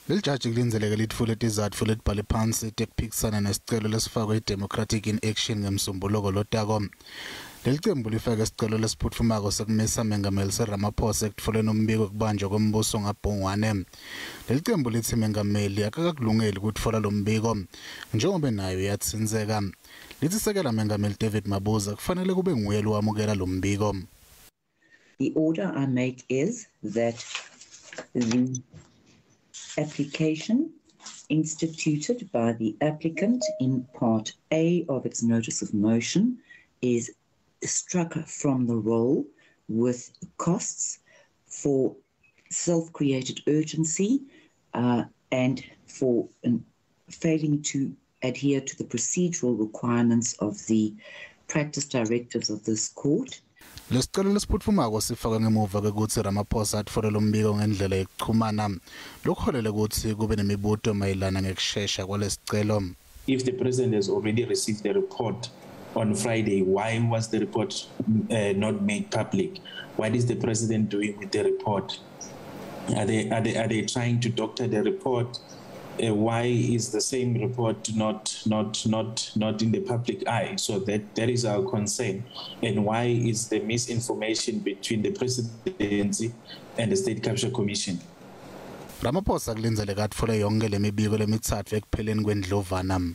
Lelijaji kulinzeleke litfule izatfu letibhale phansi tekuphikisana nesicelo lesifakwe iDemocratic in Action ngemsombuluko lotako. Leli qembu lifake isicelo lesiphutfumako sekumisa mengameli Cyril Ramaphosa ekutfoleni umbiko kubanjwa kwembuso ngabhongwane. Leli qembu lithi mengameli akakakulungeli ukutfola lo mbiko njengoba nayo yatsinzeka. Lithi sekela mengameli David Mabuza kufanele kube nguye lowamukela lo mbiko. The order I make is that the application instituted by the applicant in Part A of its notice of motion is struck from the roll with costs for self-created urgency and for failing to adhere to the procedural requirements of the practice directives of this court. Lesicelo lesiphutfumako sifaka ngemuva kwekutsi Ramaphosa atfole lo mbiko ngendlela yokuxhumana lokholele ukuthi kube nemibuto mayelana ngekushesha kwalesicelo. If the president has already received the report on Friday, why was the report not made public? What is the president doing with the report? Are they trying to doctor the report? Why is the same report not in the public eye? So that is our concern. And why is the misinformation between the presidency and the State Capture Commission? Ramaphosa kulinzeleke atfole yonke le mibiko lemithathu ekupheleni kwendlovana.